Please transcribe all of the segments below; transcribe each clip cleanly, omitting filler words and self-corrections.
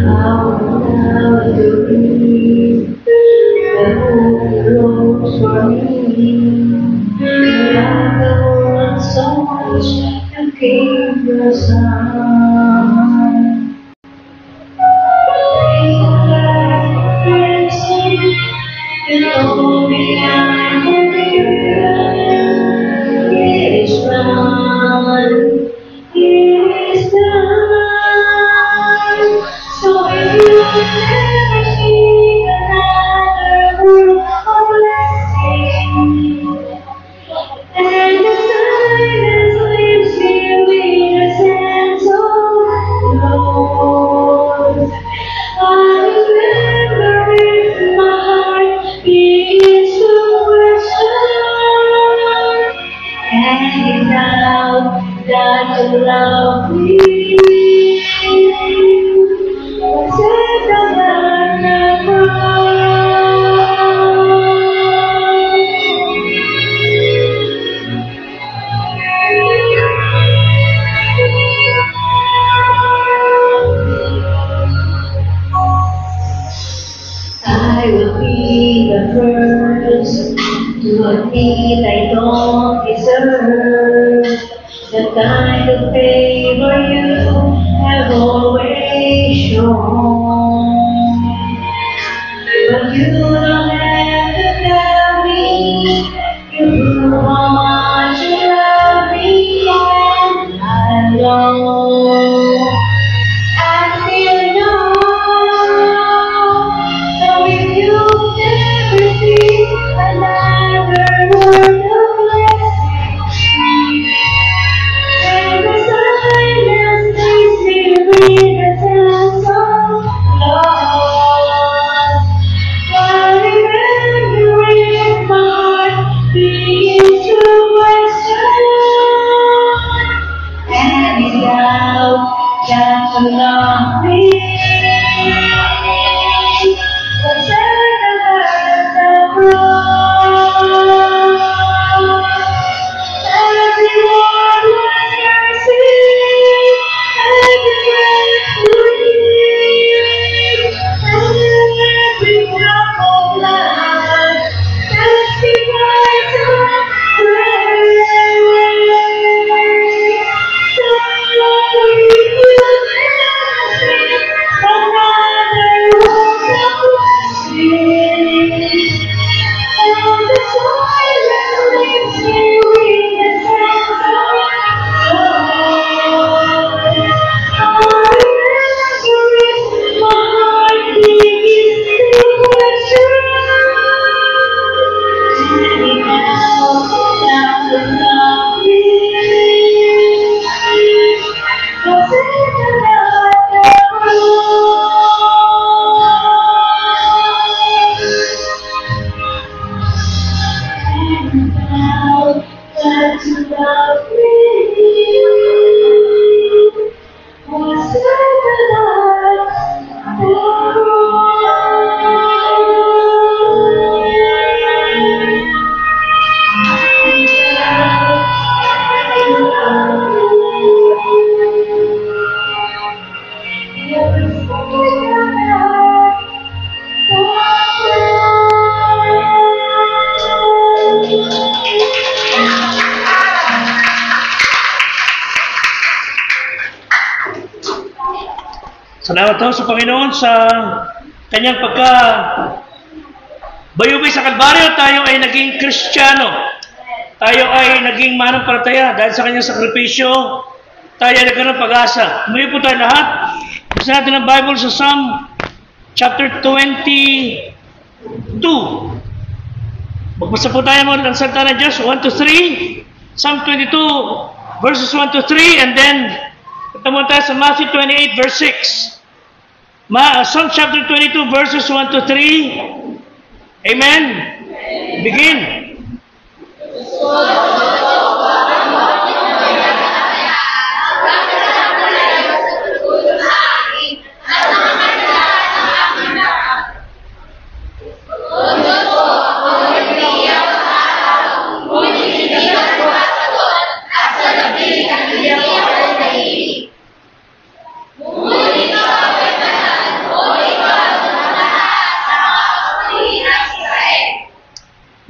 How now to read the book for me. You love the world so much, you gave your son. You know me, I'm a believer. It is done. It is done. So if you never see another word of blessing, and the silence leaves you in a sense of loss, I remember if my heart begins to question, and it's now that you love me. Was it the I will be the first to admit I don't deserve the kind of favor you have always shown. But you don't have to tell me, you prove how much you love me, and I know. I feel no. So if you never see another word of blessing, and the silence leaves me with a sense of loss, but remembering my heart begins to question, and it's doubt that you love me. Was it the birth of love? Every word was mercy, every breath you breathe, and every drop of blood testifies to grace. So if you never see another word of blessing, and the silence leaves me with a sense of loss, I remember if my heart begins to question, and now that you love me. Was it another and now that you love me, was it Salamat tayo sa Panginoon sa kanyang bayubay sa Kalbaryo. Tayo ay naging Kristiyano. Tayo ay naging manampalataya dahil sa kanyang sakripisyo. Tayo ay nagkaroon ng pag-asa. Muli po tayo lahat. Basta natin ang Bible sa Psalm chapter 22. Magbasa po tayo mga ng salita ng Diyos 1 to 3. Psalm 22 verses 1 to 3, and then tamo tayo sa Matthew 28 verse 6. Psalm chapter 22 verses 1 to 3. Amen. Begin.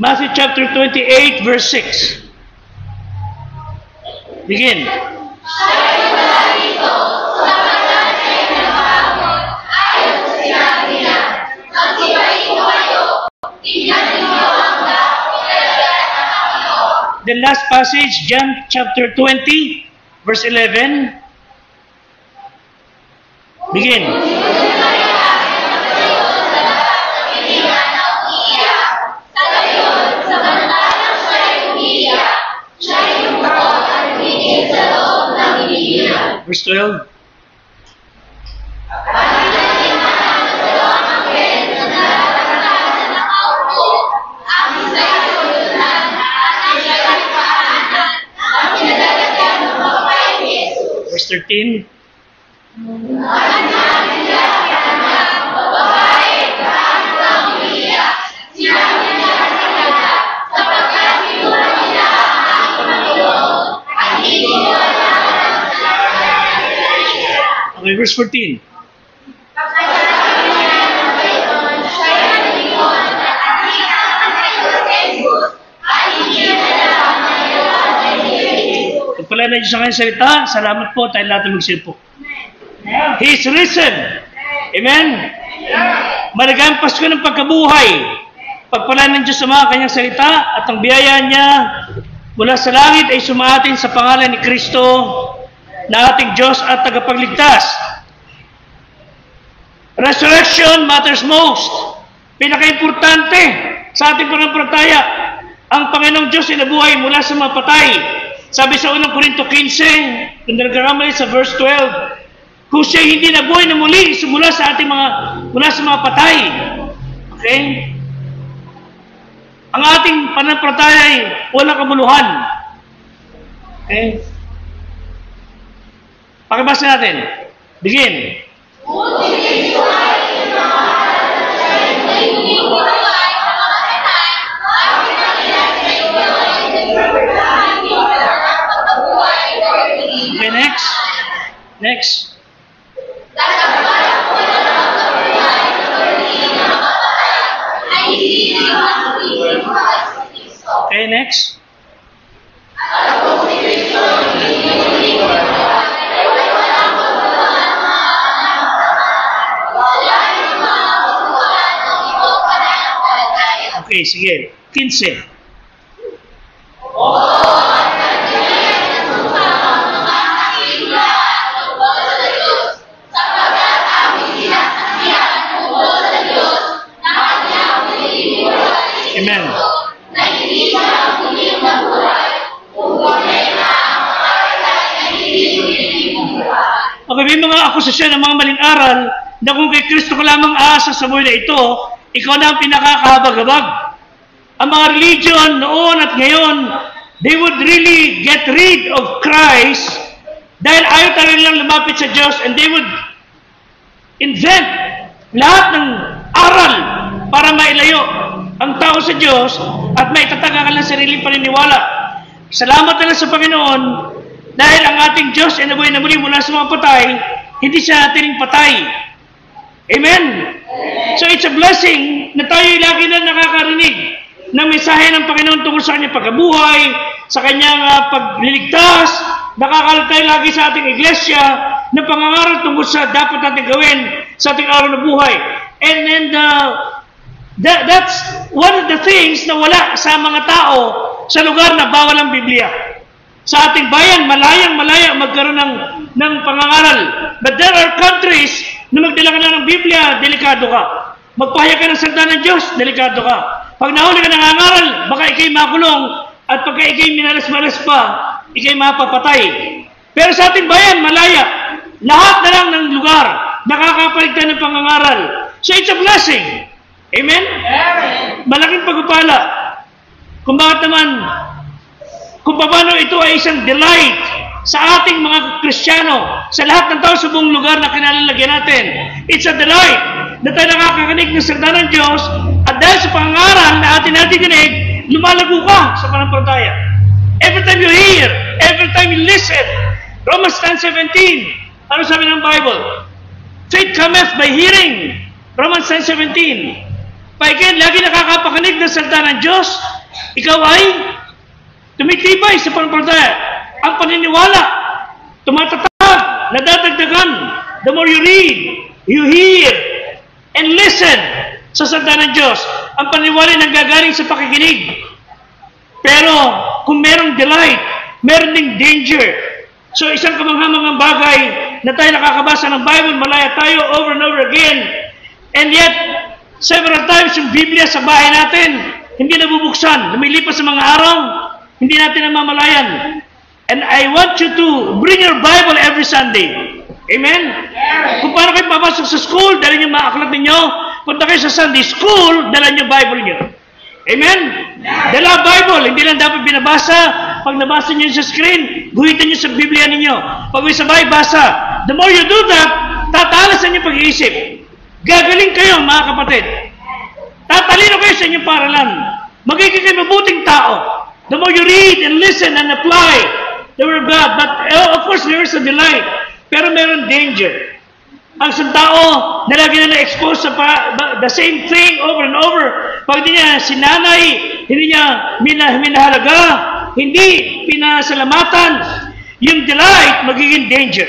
Matthew chapter 28, verse 6. Begin. The last passage, John chapter 20, verse 11. Begin. Verse 12. Verse 13. Okay, verse 14. Pagpala na Diyos sa kanyang salita, salamat po, tayo lahat ng magsilpo. He is risen. Amen? Malagang Pasko ng pagkabuhay. Pagpala ng Diyos sa mga kanyang salita at ang biyaya niya mula sa langit ay sumaatin sa pangalan ni Kristo na ating Diyos at tagapagligtas. Resurrection matters most. Pinaka-importante sa ating pananampalataya, ang Panginoong Diyos ay nabuhay mula sa mga patay. Sabi sa unang Korinto 15, kung nagkakamali sa verse 12, kung siya hindi nabuhay na muli, mula sa mga patay. Okay? Ang ating pananampalataya ay walang kabuluhan. Okay? Pakibasa natin. Begin. Okay, next. Next. Okay, next. Okay, sige. 15. Amen. Okay, may mga akusasyon ng mga maling aral na kung kay Kristo ka lamang aasa sa buhay na ito, ikaw na ang pinakakahabag-habag. Ang mga religion noon at ngayon, they would really get rid of Christ dahil ayaw talaga nilang lumapit sa Diyos, and they would invent lahat ng aral para mailayo ang tao sa Diyos at maitatag ang kanilang sariling paniniwala. Salamat na lang sa Panginoon dahil ang ating Diyos ay nabuhay na muli mula sa mga patay, hindi siya natin patay. Amen? So it's a blessing na tayo lagi na nakakarinig ng mensahe ng Panginoon tungkol sa kanyang pagkabuhay, sa kanyang pagliligtas. Nakakalat tayo lagi sa ating iglesia ng pangangaral tungkol sa dapat natin gawin sa ating araw na buhay. And that's one of the things na wala sa mga tao sa lugar na bawal ang Biblia. Sa ating bayan, malayang-malaya magkaroon ng pangangaral. But there are countries na magdala ka na ng Biblia, delikado ka. Magpahayag ka ng salita ng Diyos, delikado ka. Pag nahuli ka ng nangangaral, baka ikay makulong, at pagka ikay minalas-malas pa, ikay mapapatay. Pero sa ating bayan, malaya. Lahat na lang ng lugar, nakakapaligtan ng pangangaral. So it's a blessing. Amen? Malaking pagpapala. Kung bakit naman, kung paano ito ay isang delight sa ating mga Kristiyano, sa lahat ng tao sa buong lugar na kinalalagyan natin. It's a delight na tayo nakakakinig ng salita ng Diyos, at dahil sa pangangaral na atin dinig, lumalago ka sa pananampalataya. Every time you hear, every time you listen, Romans 10:17, ano sabi ng Bible? Faith cometh by hearing. Romans 10:17. Pagkain, lagi nakakapakinig ng salita ng Diyos, ikaw ay tumitibay sa pananampalataya. Ang paniniwala, tumatatag, nadadagdagan. The more you read, you hear, and listen sa salita ng Diyos. Ang paniniwala ay nanggagaling sa pakikinig. Pero kung merong delight, meron ding danger. So isang kamanghamangang bagay na tayo nakakabasa ng Bible, malaya tayo over and over again. And yet, several times yung Biblia sa bahay natin, hindi nabubuksan. Lumilipas sa mga araw, hindi natin namamalayan. And I want you to bring your Bible every Sunday. Amen? Kung paano kayo papasok sa school, dala niyo mga aklat ninyo. Punta kayo sa Sunday school, dala niyo Bible niyo. Amen? Dala Bible, hindi lang dapat binabasa. Pag nabasa niyo sa screen, guhitan niyo sa Biblia ninyo. Pag may sabay, basa. The more you do that, tatalasan niyo pag-iisip. Gagaling kayo, mga kapatid. Tatalino kayo sa inyong paralan. Magiging kayo mabuting tao. The more you read and listen and apply the Word of God. But of course, there is a delight. Pero meron danger. Ang isang tao na lagi na na-expose sa the same thing over and over. Pag hindi niya sinanay, hindi niya minahalaga, hindi pinasalamatan, yung delight magiging danger.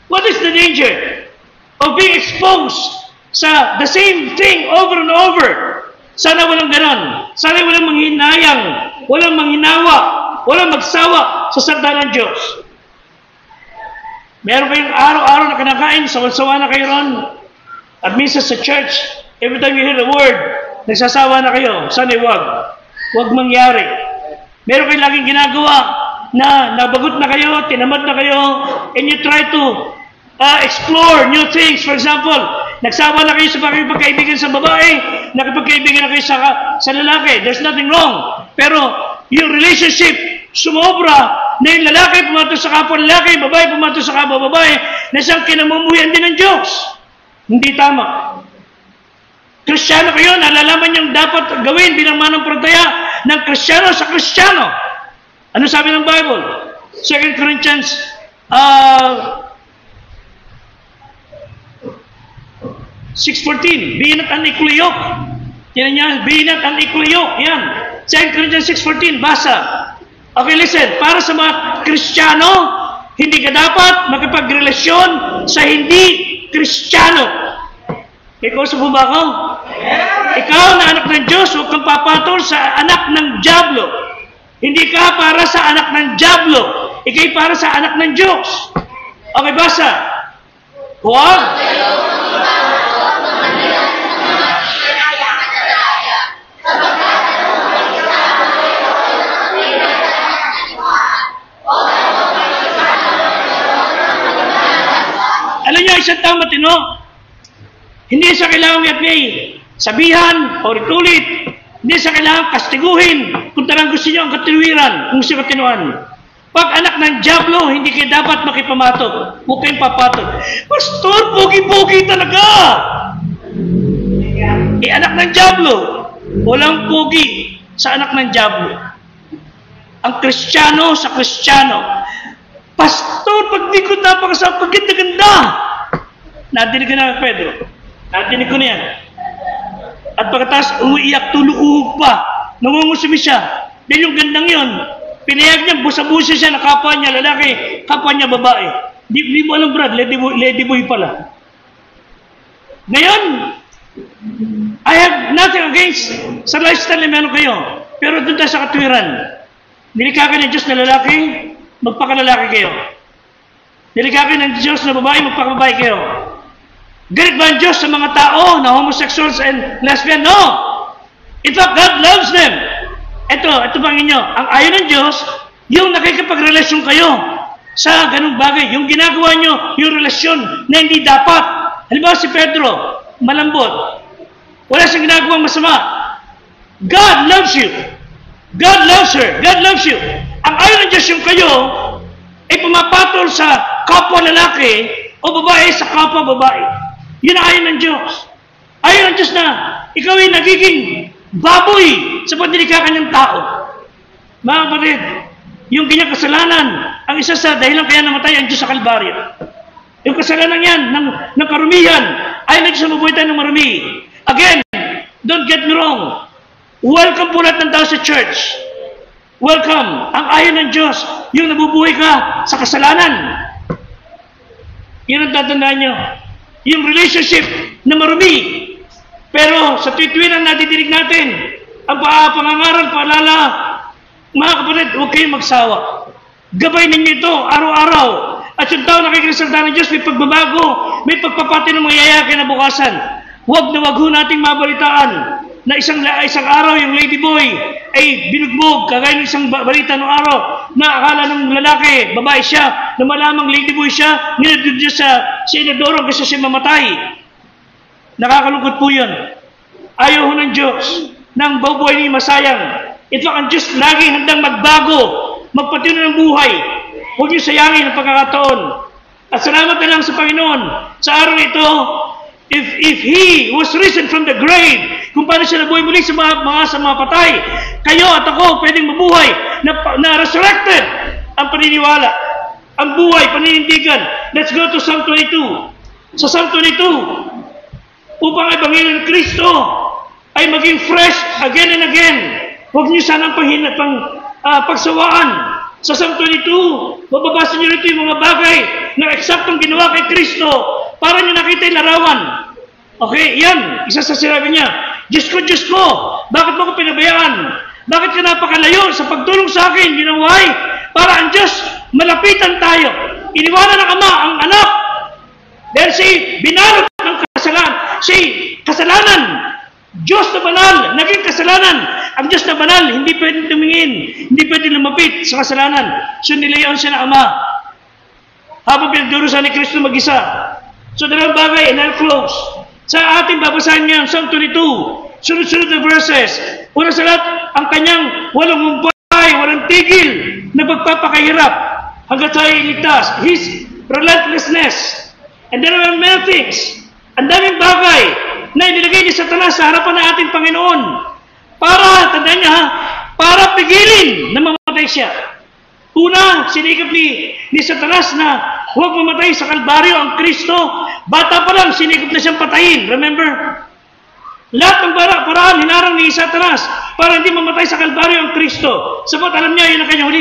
What is the danger of being exposed sa the same thing over and over? Sana walang ganon. Sana walang manghinayang, walang manghinawa, walang magsawa sa salita ng Diyos. Meron kayong araw-araw na kinakain, sawa-sawa na kayo ron. At minsan sa church, every time you hear the word, nagsasawa na kayo. Sana wag. Wag mangyari. Meron kayong laging ginagawa na nabagot na kayo, tinamad na kayo, and you try to explore new things. For example, nagsawa na kayo sa pagkaibigan sa babae, nakipagkaibigan na kayo sa lalaki. There's nothing wrong. Pero yung relationship, sumobra na yung lalaki pumato sa kapwa lalaki, babae pumato sa kapwa babae, na siyang kinamumuhian din ng Diyos. Hindi tama. Kristiyano kayo, nalalaman niyong dapat gawin bilang manampalataya ng Kristiyano sa Kristiyano. Ano sabi ng Bible? 2 Corinthians 6:14, be not unequally yoked. Yan niya, be not unequally yoked. Yan. 2 Corinthians 6:14, basa. Okay, listen. Para sa mga Kristiyano, hindi ka dapat makipagrelasyon sa hindi Kristiyano. Ikaw sa ba ako? Ikaw na anak ng Diyos, huwag kang papatol sa anak ng Diablo. Hindi ka para sa anak ng Diablo. Ika'y para sa anak ng Diyos. Okay, basa. Huwag. Alam niyo, isang tao matino, hindi siya kailangan may sabihan o ulit-ulit. Hindi siya kailangan kastiguhin kung talagang gusto niyo ang katiwiran, kung siya katinuan. Pag anak ng Diablo, hindi kayo dapat makipamatok. Huwag kayong papatol. Pastor, pogi-pogi talaga! Anak ng Diablo. Walang pogi sa anak ng Diablo. Ang Kristiyano sa Kristiyano. Pastor, pag di ko napakasama, pagganda-ganda. Nadinig ko na, Pedro. Nadinig ko na yan. At pagkatapos, umiiyak, tuluhog pa. Nangungusumi siya. Dahil yung gandang yun, pinayag niya, busa-busa siya na kapwa niya lalaki, kapwa niya babae. Di mo alam, Brad, lady boy pala. Ngayon, I have nothing against sa lifestyle na meron kayo. Pero doon tayo sa katwiran. Nilikha ng Diyos na lalaki, magpakalalaki kayo. Nilikha ng Diyos na babae, magpakababae kayo. Galit ba ang Diyos sa mga tao na homosexuals and lesbian? No! In fact, God loves them. Ito bang inyo, ang ayaw ng Diyos, yung nakikipagrelasyon kayo sa ganung bagay, yung ginagawa nyo, yung relasyon na hindi dapat. Halimbawa si Pedro, malambot. Wala siyang ginagawang masama. God loves you. God loves her. God loves you. Ang ayaw ng Diyos yung kayo, ay pumapatol sa kapwa lalaki o babae sa kapwa babae. Yun ang ayaw ng Diyos. Ayaw ng Diyos na ikaw ay nagiging baboy sa pagdilikakan ng tao. Mga kapatid, yung kanyang kasalanan, ang isa sa dahilan kaya namatay ang Diyos sa Kalbaryo. Yung kasalanan yan ng karumihan, ayaw ng Diyos na mabuhay tayo ng marumi. Again, don't get me wrong. Welcome po lahat ng tao sa church. Welcome. Ang ayaw ng Diyos, yung nabubuhay ka sa kasalanan. Yan ang tatandaan nyo. Yung relationship na marumi. Pero sa tuwid-tuwiran na nadidinig natin, ang pangangaral, paalala, mga kapatid, huwag kayong magsawa. Gabay ninyo ito araw-araw. At yung tao nakikisalita ng Diyos, may pagbabago, may pagpapati ng mga kinabukasan. Huwag na huwag ho nating mabalitaan na isang araw yung ladyboy ay binugbog, kagaya ng isang balita ng araw na akala ng lalaki, babae siya, na malamang ladyboy siya, nilagod niya sa inadoro kasi siya mamatay. Nakakalungkot po yun. Ayaw ho ng Diyos ng bubuhay ni masayang. Ito ang Diyos lagi handang magbago, magpatuloy ng buhay. Huwag niyo sayangin ang pagkakataon. At salamat na lang sa Panginoon. Sa araw ito, if He was risen from the grave, kung paano siya nabuhay muli sa mga patay, kayo at ako pwedeng mabuhay na resurrected ang paniniwala, ang buhay, paninindigan. Let's go to Psalm 22. Sa Psalm 22, upang ang Ebanghelyo ng Kristo ay maging fresh again and again. Huwag niyo sanang pagsawaan. Sa Psalm 22, mababasa niyo rito yung mga bagay na eksaktong ginawa kay Kristo para niyo nakita yung larawan. Okay, yan. Isa sa sinabi niya, Diyos ko, bakit mo ko pinabayaan? Bakit ka napakalayo sa pagtulong sa akin, ginawahay? Para ang Diyos, malapitan tayo. Iniwanan ng Ama ang anak. Dahil siya binalot ng kasalanan. Diyos na banal, naging kasalanan. Ang Diyos na banal, hindi pwedeng tumingin, hindi pwedeng lumapit sa kasalanan. So nilayan siya ng Ama. Habang pinagdurusan ni Kristo mag-isa. So dalawang bagay, and I'll close. Sa ating babasahin ngayon, Psalm 22, sunod-sunod na verses. Una sa lahat, ang kanyang walang humpay, walang tigil na pagpapakahirap hanggang tayo iligtas. His relentlessness. And there are many things. Ang daming bagay na inilagay ni Satanas sa harapan ng ating Panginoon para, tandaan niya, para pigilin na mamatay siya. Una, sinikap ni Satanas na huwag mamatay sa Kalbaryo ang Kristo. Bata pa lang, sinikap na siyang patayin. Remember? Lahat ng paraan hinarang ni Satanas para hindi mamatay sa Kalbaryo ang Kristo. Sapat alam niya, yun ang kanyang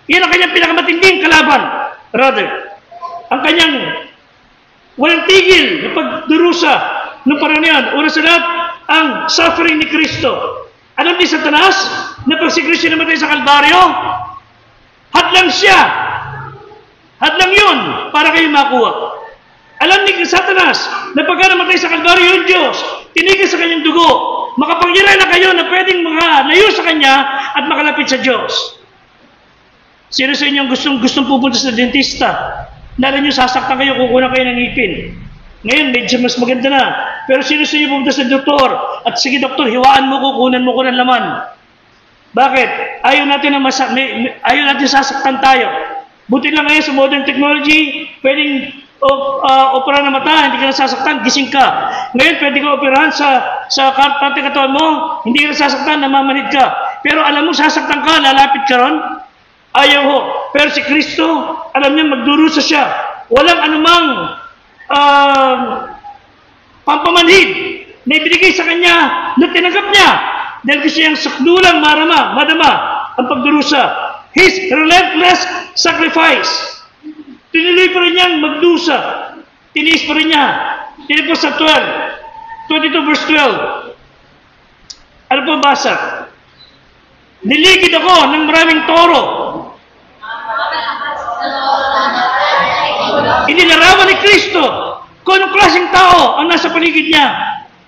yan ang kanyang pinakamatinding kalaban, brother. Ang kanyang walang tigil na pagdurusa ng panahon yan. Una sa lahat, ang suffering ni Kristo. Alam ni Satanas na pag si Kristo namatay sa Kalbaryo, hadlang siya. Hadlang yun para kayo makuha. Alam ni Satanas na pagka namatay sa Kalbaryo yung Diyos, tinigil sa kanyang dugo. Makapangyarihan na kayo na pwedeng makalayo sa Kanya at makalapit sa Diyos. Sino sa inyong gustong pupunta sa dentista? Nala nyo, sasaktan kayo, kukunan kayo ng ngipin. Ngayon, medyo mas maganda na. Pero sino sa inyo pupunta sa doktor? At sige, doktor, hiwaan mo, kukunan mo ko ng laman. Bakit? Ayaw natin sasaktan tayo. Buti lang ngayon sa modern technology, pwedeng opera na mata, hindi ka nasasaktan, gising ka. Ngayon, pwede ka operahan sa parte katawan mo, hindi ka nasasaktan, namamanid ka. Pero alam mo, sasaktan ka, lalapit ka ron? Ayaw ho. Pero si Kristo, alam niya, magdurusa siya. Walang anumang pampamanhid na ibinigay sa kanya na tinanggap niya. Dahil gusto niyang sakdulang madama ang pagdurusa. His relentless sacrifice. Tinuloy pa rin niyang magdusa. Tiniis pa rin niya. Tinipos sa 22 verse 12. Ano po basa? Niligid ako ng maraming toro. Inilarawan ni Kristo kung anong klaseng tao ang nasa paligid niya.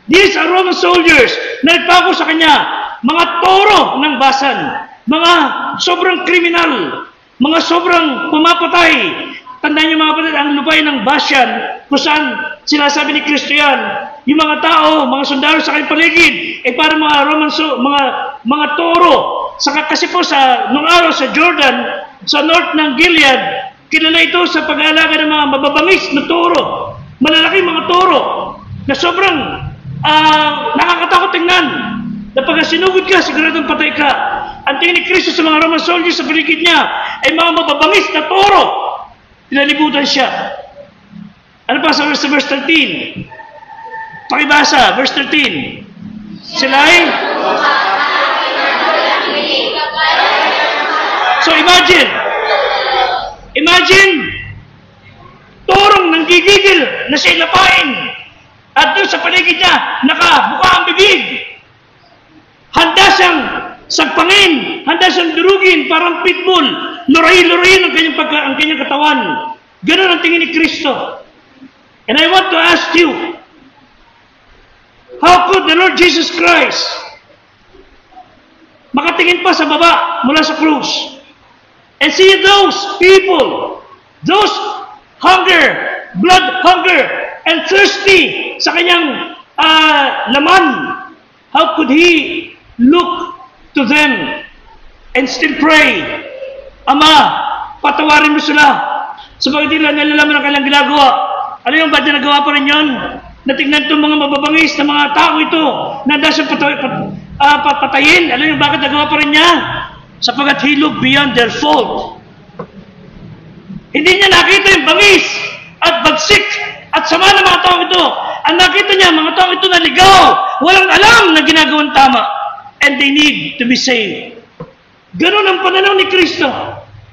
These are Roman soldiers na nagpako sa kanya. Mga toro ng basan. Mga sobrang kriminal. Mga sobrang pumapatay. Tandaan niyo mga kapatid, ang lupay ng Basyan, kung saan sinasabi ni Kristo yan, yung mga tao, mga sundalo sa kanyang paligid, ay parang mga Roman mga toro. Kasi po nung araw sa Jordan, sa north ng Gilead, kilala ito sa pag-aalaga ng mga mababangis na toro. Malalaki mga toro na sobrang nakakatakot tingnan. Na pag sinugod ka, siguradong patay ka. Ang tingin ni Kristo sa mga Roman soldiers sa paligid niya ay mga mababangis na toro. Pinalibutan siya. Ano pa sa verse 13? Pakibasa, verse 13. Sila ay... So imagine, torong nanggigigil na siya lapain at doon sa paligid niya, nakabuka ang bibig. Handa siyang sagpangin, handa siyang durugin, parang pitbull. Luray-lurayin ang kanyang katawan. Ganun ang tingin ni Kristo. And I want to ask you, how could the Lord Jesus Christ makatingin pa sa baba mula sa krus and see those people, those blood hunger, and thirsty sa kanyang laman? How could He look to them and still pray, Ama, patawarin mo sila sabagat nila nalalaman ang kanilang ginagawa? Ano yung ba't na nagawa pa rin yun? Natignan itong mga mababangis na mga tao ito na handa siyang patayin. Alam niyo bakit nagawa pa rin niya? Sapagat He looked beyond their fault. Hindi niya nakita yung bangis at bagsik at sama ng mga tao ito. Ang nakita niya, mga tao ito naligaw, walang alam na ginagawang tama, and they need to be saved. Ganun ang pananaw ni Kristo.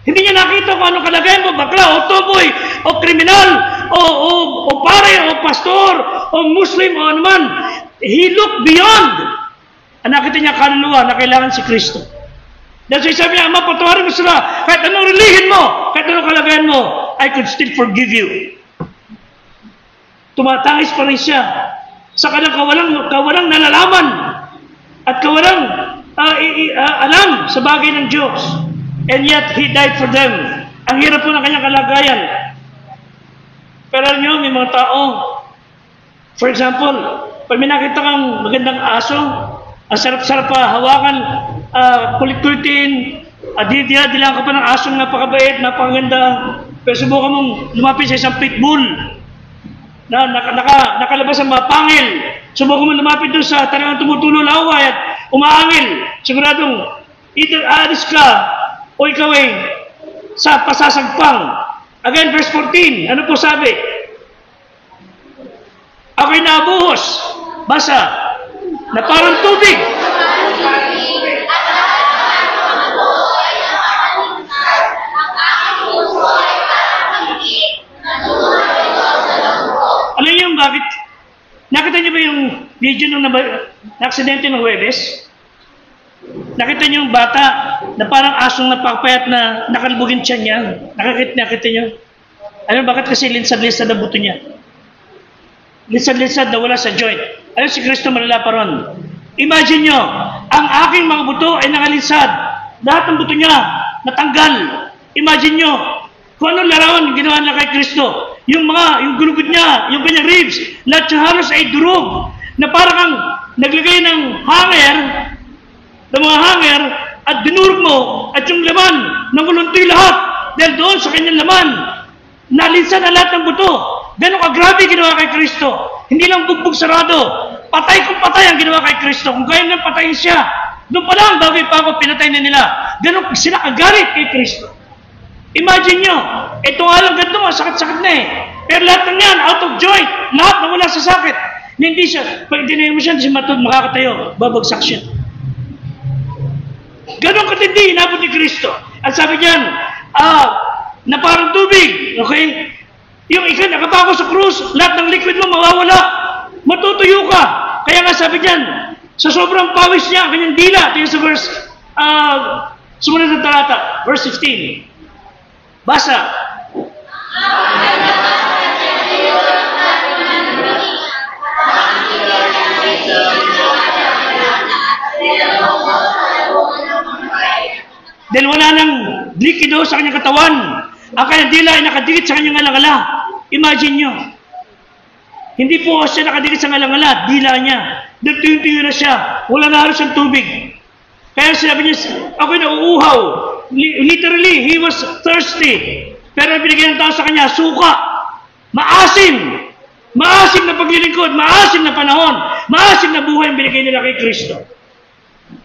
Hindi niya nakita kung anong kalagayan mo, bakla, o toboy, o kriminal, o pare, o pastor, o Muslim, o anuman. He looked beyond. Ang nakita niya kaluluwa na kailangan si Kristo. Dahil sabi niya, Ama, patawarin mo sila. Kahit anong relihin mo, kahit anong kalagayan mo, I could still forgive you. Tumatangis pa rin siya sa kanyang kawalang nalalaman at kawalang alam sa bagay ng Diyos. And yet, He died for them. Ang hirap po ng kanyang kalagayan. Pero alam niyo, may mga tao, for example, pag may nakita kang magandang aso, ang sarap-sarap pa, hawakan, kulit-kulitin, dilaan ka pa ng asong napakabait, napakaganda, pero subukan mong lumapit sa isang pitbull na nakalabas ang mga pangil. Subukan mong lumapit doon sa talagang tumutulo laway at umaangil. Siguradong, either aalis ka o ikaw ay sa pasasagpang. Again, verse 14, ano po sabi? Ako'y nabuhos, basa, na parang tubig. Alam niyo bakit? Nakita niyo ba yung video nung na-aksidente ng Huwebes? Nakita niyo yung bata na parang asong napakapayat na nakalbugin siya niya. Nakita niyo? Ano bakit? Kasi linsad-linsad ang buto niya. Linsad-linsad na wala sa joint. Ayun si Kristo malala pa ron. Imagine nyo, ang aking mga buto ay nakalinsad. Lahat ng buto niya natanggal. Imagine nyo, kung anong larawan ginawa na kay Kristo. Yung gulugod niya, yung kanyang ribs, lahat siya halos ay durog. Na parang kang naglagay ng hanger, at dinurog mo, at yung laman, nanguluntoy lahat. Dahil doon sa kanyang laman, nalinsad na lahat ng buto. Gano'ng kagrabe ginawa kay Kristo. Hindi lang bugbog sarado. Patay kung patay ang ginawa kay Kristo. Kung kaya nang patayin siya, doon pa lang, bago pa ako, pinatay na nila. Gano'ng sila kagalit kay Kristo. Imagine nyo, ito nga lang ganito, sakit-sakit na eh. Pero lahat ng yan, out of joint, lahat na wala sa sakit. Hindi siya, pag dinayin mo siya, hindi siya makakatayo, babagsak siya. Gano'ng katindi, inabot ni Kristo. At sabi niyan, na parang tubig, okay? Yung ikaw nakapako sa krus, lahat ng liquid mo mawawala. Matutuyo ka. Kaya nga sabi niyan, sa sobrang pawis niya, kanyang dila, tingnan sa verse, sumunod ng talata, verse 15. Basa. Dahil wala nang likido sa kanyang katawan, ang kanyang dila ay nakadikit sa kanyang alangala. Imagine nyo. Hindi po siya nakadikit sa alangala, dila niya. Dahil tuyo-tuyo na siya. Wala na halos ang tubig. Kaya sinabi niya, ako'y nauuhaw. Literally, he was thirsty. Pero binigyan ng tao sa kanya, suka. Maasim. Maasim na paglilingkod. Maasim na panahon. Maasim na buhay ang binigay nila kay Kristo.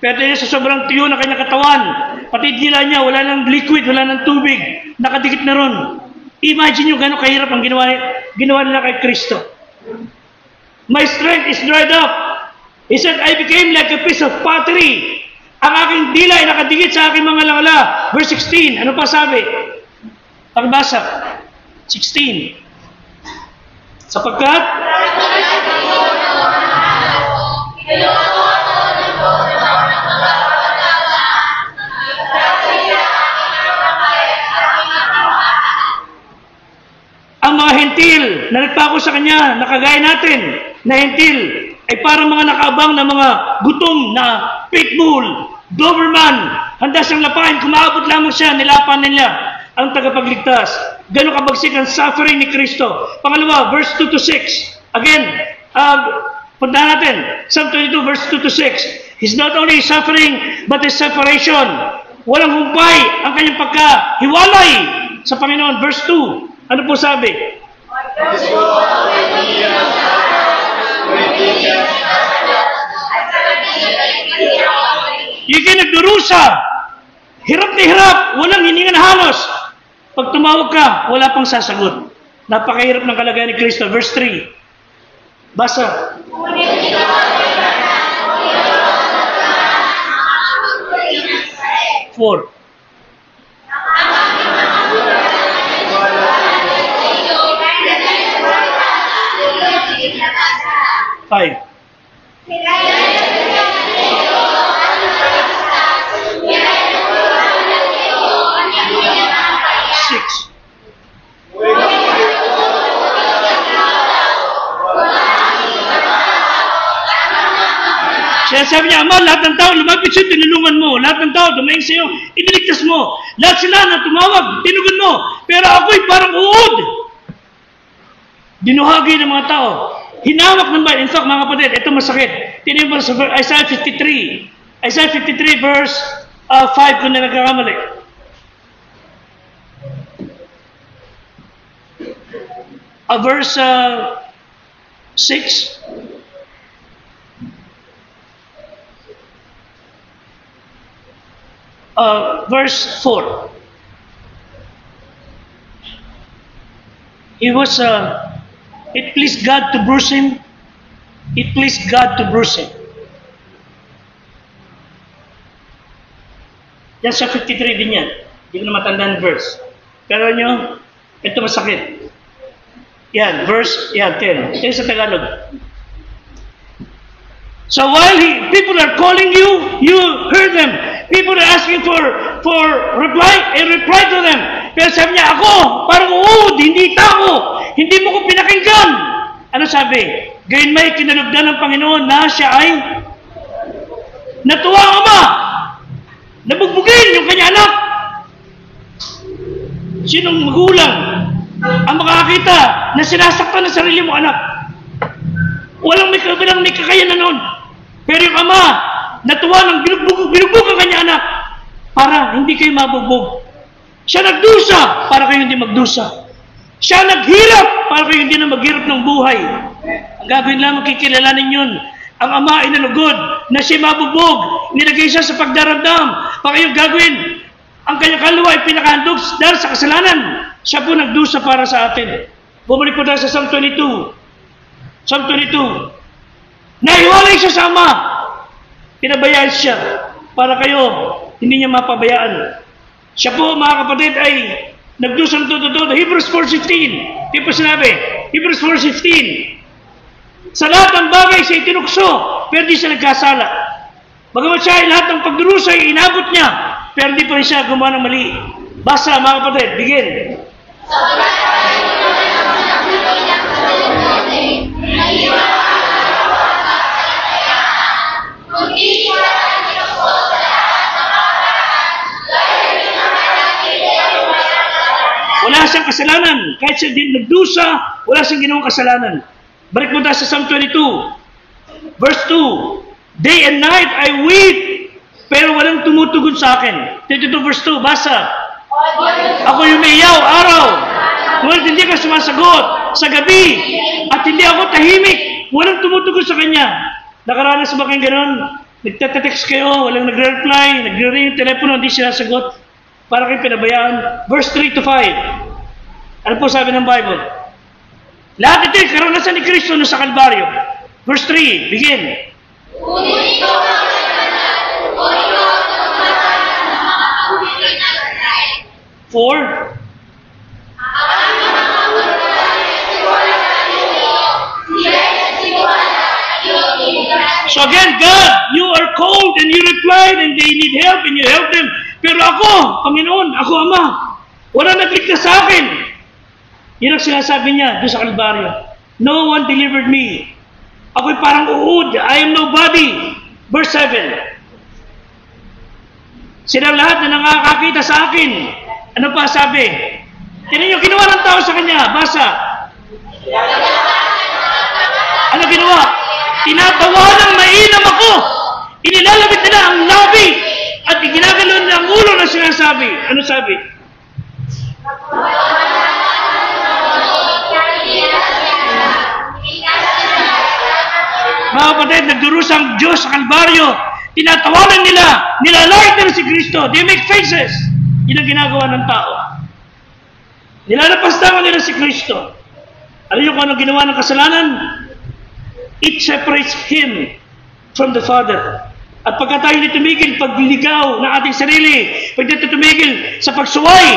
Pero sa sobrang tuyo na kanyang katawan, pati dila niya, wala nang liquid, wala nang tubig, nakadikit na ron. Imagine nyo gano'ng kahirap ang ginawa nila kay Kristo. My strength is dried up. He said, I became like a piece of pottery. Ang aking dila ay nakadikit sa aking mga lala. Verse 16. Ano pa sabi? Pagbasa. 16. Sapagkat ang mga hentil na nagpako sa kanya, nakagaya natin, na hentil, ay parang mga nakaabang na mga gutom na pitbull, Doberman, handa siyang lapain, kumaabot lamang siya, nilapan nila ang tagapagligtas. Gano'ng kabagsik ang suffering ni Kristo. Pangalawa, verse 2 to 6. Again, punta natin, Psalm 22, verse 2 to 6. He's not only suffering, but his separation. Walang humpay ang kanyang pagkahiwalay sa Panginoon. Verse 2, ano po sabi? Yung nagdurusa, hirap na hirap, walang hininga na halos. Pag tumawag ka, wala pang sasagot. Napakahirap ng kalagayan ni Kristo. Verse 3. Basa. 4. 5. 6. Siya sabi niya, Ama, lahat ng tao lumapit sa'yo, tinulungan mo. Lahat ng tao dumaing sa'yo, iniligtas mo. Lahat sila na tumawag, tinugon mo. Pero ako'y parang uod. Dinuhagi ng mga tao. Hinawak ng bayan. In fact, mga kapatid, ito masakit. Tingnan mo sa Isaiah 53. Isaiah 53 verse 5 kung na nagkakamali. Verse 6. Verse 4. He was, it pleased God to bruise him. It pleased God to bruise him. Yan sa 53 din yan. Hindi ko na matandaan verse. Pero nyo, ito masakit. Yan, verse, yan, 10. Ito sa Tagalog. So while people are calling you, you heard them. People are asking for reply, and reply to them. Pero sabi niya, ako, parang uod, hindi tao. Hindi mo ko pinakinggan. Ano sabi? Gayon may kinalugdan ng Panginoon na siya ay natuwa ang Ama. Nabugbugin yung kanya anak. Sinong magulang ang makakita na sinasaktan ng sarili mo anak? Walang may kakayanan nun. Pero yung Ama, natuwa ng binugbog ang kanya anak para hindi kayo mabugbog. Siya nagdusa para kayo hindi magdusa. Siya naghirap para kayo hindi na maghirap ng buhay. Ang gagawin lamang kikilalanin yun. Ang Ama ay nalugod na siya mabugbog. Nilagay siya sa pagdaramdam. Para kayong gagawin, ang kanyang kaluluwa ay pinakahandog dahil sa kasalanan. Siya po nagdusa para sa atin. Bumalik po tayo sa Psalm 22. Psalm 22. Nahiwalay siya sa Ama. Pinabayaan siya para kayo hindi niya mapabayaan. Siya po, mga kapatid, ay nagdusa ng todo. Hebrews 4:15. Di po sinabi, Hebrews 4:15. Sa lahat ng bagay siya itinukso, pero di siya nagkasala. Bagamat siya ay lahat ng pagdurusa ay inabot niya, pero di pa rin siya gumawa ng mali. Basa, mga kapatid, begin. Wala siyang kasalanan. Kahit siya din nagdusa, wala siyang ginawang kasalanan. Balik mo tayo sa Psalm 22. Verse 2. Day and night I weep, pero walang tumutugon sa akin. 22 verse 2, basa. Ako umiiyaw araw, ngunit hindi ka sumasagot sa gabi, at hindi ako tahimik, walang tumutugon sa kanya. Nakaranas ba kayong ganon? Nagtatext kayo, walang nagre-reply, nagre-ring yung telepono, hindi sinasagot. Para kayong pinabayaan. Verse 3 to 5. Ano po sabi ng Bible? Lahat ito ay karanasan ni Kristo sa Kalbaryo. Verse 3, begin. 4. So again, God, you are called and you replied and they need help and you help them. Pero ako, Panginoon, ako Ama, wala nagligtas sa akin. Yun ang sinasabi niya doon sa Kalbaryo. No one delivered me. Ako'y parang uod. I am nobody. Verse 7. Sila lahat na nakakakita sa akin. Ano pa sabi? Tingnan niyo, ginawa ng tao sa kanya. Basa. Ano ginawa? Tinatawanan mainam ako. Inilalabit nila ang labi at ginagalaw nila ang ulo na sinasabi. Ano sabi? Mga kapatid, nagdurusang Diyos sa Kalbaryo. Tinatawanan nila. Nilalait nila si Kristo. They make faces. Yun ang ginagawa ng tao. Nilalapastangan nila si Kristo. Alam niyo kung ano ginawa ng kasalanan? It separates Him from the Father. At pagka tayo tumigil, pagliligaw ng ating sarili, pag dito tumigil sa pagsuway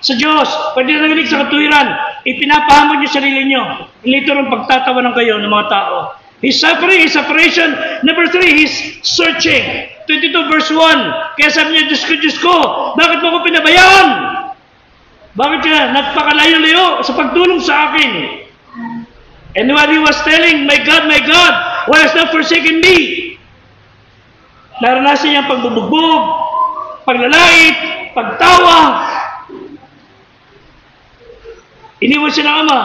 sa Diyos, pag dito nanginig sa katuwiran, ipinapahamon niyo sarili niyo. Ilito rin pagtatawanan kayo ng mga tao. He's suffering, His separation. Number 3, He's searching. 22 verse 1. Kaya sabi niya, Diyos ko, bakit mo ko pinabayaan? Bakit ka nagpakalayo-layo sa pagtulong sa akin? And while he was telling, my God, why hast thou forsaken me? Naranasan niya ang pagbubugbog, paglalait, pagtawa. Iniwan siya ng Ama.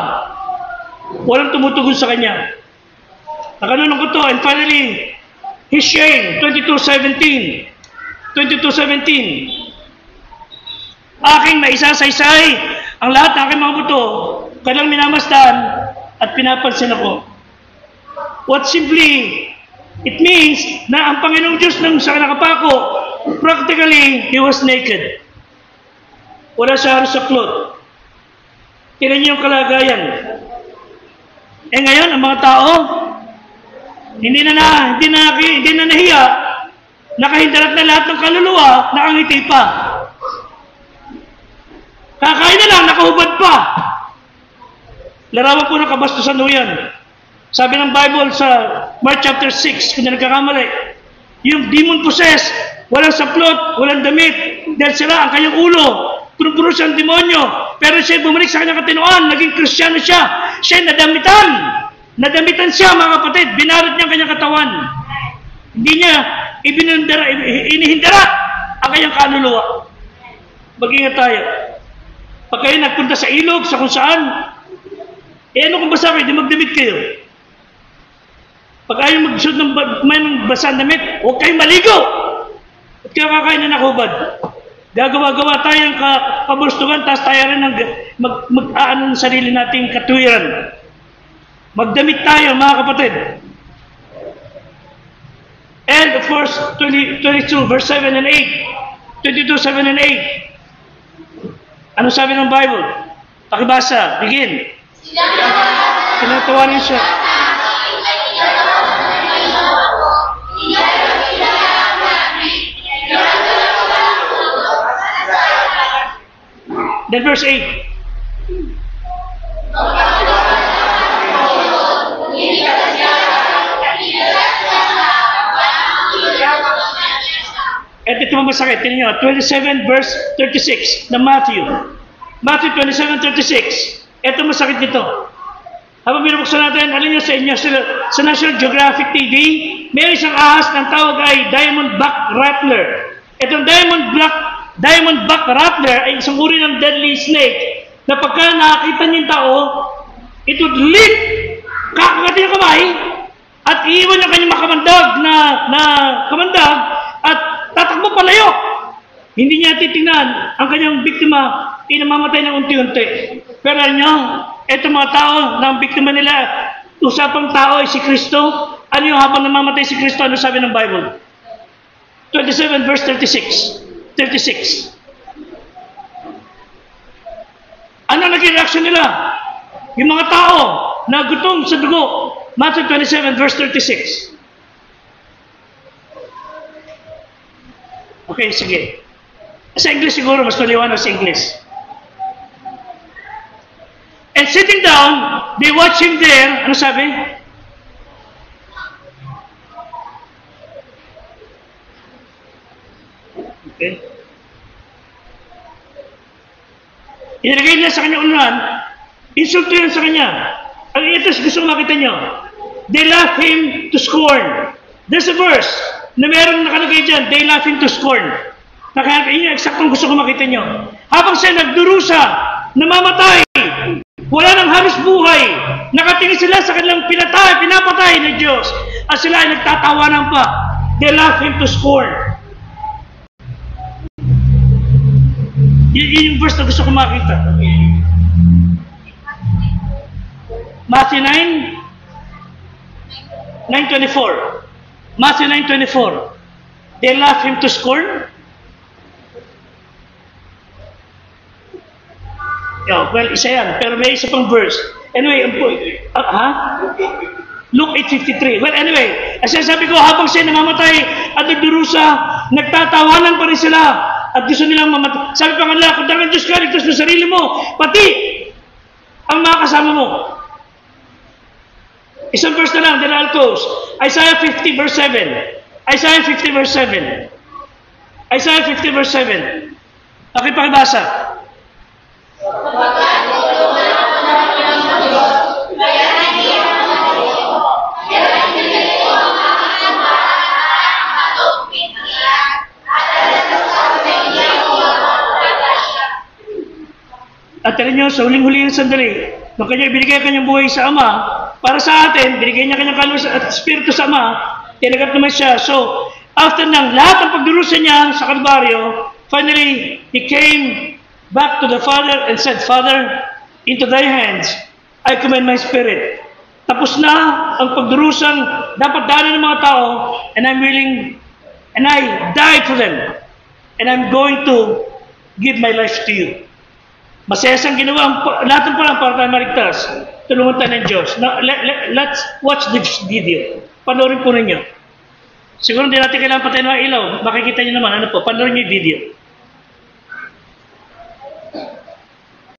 Walang tumutugon sa kanya. Nakanunong ko to. And finally, his shame, 22:17. 22:17. Aking naisasaysay ang lahat ng aking mga buto, kailang minamasdan at pinapansin ako. What simply, it means na ang Panginoong Diyos nang sa nakapako, practically, He was naked. Wala siya halos sa cloth. Tingnan niyo yung kalagayan. Eh ngayon, ang mga tao, hindi na nahiya, nakahindalat na lahat ng kaluluwa, nakangiti pa. Kakain na lang, nakahubad pa. Larawan po ng kabastusan ho yan. Sabi ng Bible sa Mark chapter 6, kung nagkakamali, yung demon possessed, walang saplot, walang damit, dahil sila ang kanyang ulo, puno-puno siyang demonyo, pero siya bumalik sa kanyang katinoan, naging Kristiyano siya, siya nadamitan. Nadamitan siya, mga kapatid, binarot niya ang kanyang katawan. Hindi niya inihindara ang kanyang kaluluwa. Mag-ingat tayo. Pag kayo nagpunta sa ilog, sa kung saan, ano kung basa kayo, di magdamit kayo. Pag ayaw magsuot ng may basang damit, huwag kayong maligo. At kaya kakain na nakubad. Gagawa-gawa tayo ng kabustugan, tapos tayo rin mag-aano ng sarili nating katuwiran. Magdamit tayo, mga kapatid. And of course, 22, verse 7 and 8. 22, 7 and 8. Ano sabi ng Bible? Pakibasa, begin. Tinatawanin siya. Then verse 8. At ito masakit. Tingnan nyo. 27 verse 36 na Matthew. Matthew 27:36. Ito masakit nito. Habang binubuksan natin, alam nyo sa inyo, sa National Geographic TV, may isang ahas ng tawag ay Diamondback Rattler. Itong Diamondback Rattler ay isang uri ng deadly snake na pagka nakakita niyo yung tao, it would leap, kakagatin yung kamay, at iiwan yung kanyang makamandag na kamandag at tatakbo palayo. Hindi niya titingnan ang kanyang biktima, inamamatay ng unti-unti. Pero alam nyo, eto mga tao na ang biktima nila, usapang tao ay si Kristo. Ano yung habang namamatay si Kristo, ano sabi ng Bible? 27 verse 36. Ano naging reaksyon nila? Yung mga tao na gutom sa dugo, Matthew 27, verse 36. Okay, sige. Sa English siguro, mas maliwanag sa English. And sitting down, they watch him there. Ano sabi? Okay. Inilagay nila sa kanya unahan, insulto yan sa kanya. Ang ito gusto ko makita nyo. They laugh him to scorn. There's a verse na meron nakalagay dyan, they laugh him to scorn. Yun yung eksaktong gusto ko makita nyo. Habang siya nagdurusa, namamatay, wala nang halos buhay, nakatingin sila sa kanilang pinapatay na Diyos, at sila ay nagtatawanan pa. They laugh him to scorn. Yun yung verse na gusto ko makita. Matthew 9, 9:24. Matthew 9:24. They laugh him to scorn. Yeah, well, isa yan. Pero may isa pang verse. Anyway, Luke 8:53. Well, anyway, as sabi ko, habang siya namamatay at nagdurusa, nagtatawanan pa rin sila at gusto nilang mamatay. Sabi pa nga nila, kung dagang Diyos ka, ligtas mo sarili mo, pati ang mga kasama mo. Isang verse na lang, then I'll close. Isaiah 50 verse 7. Isaiah 50 verse 7. Isaiah 50 verse 7. Okay, pakibasa. At tala nyo, sa huling-huling sandali, nung kanya binigay kanyang buhay sa Ama, para sa atin, binigay niya kanyang kaluluwa at Espiritu sa Ama, tinagat naman siya. So, after ng lahat ng pagdurusa niya sa Kalbaryo, finally, he came back to the Father and said, Father, into thy hands, I commend my spirit. Tapos na ang pagdurusang dapat daanan ng mga tao, and I'm willing, and I died for them, and I'm going to give my life to you. Masaya siyang ginawa, lahat ng parang para tayo maligtas. Tulungan tayo ng Diyos. Now, let's watch this video. Panoorin po ninyo. Siguro hindi natin kailangan patayin ng ilaw. Makikita niyo naman, ano po, panoorin niyo yung video.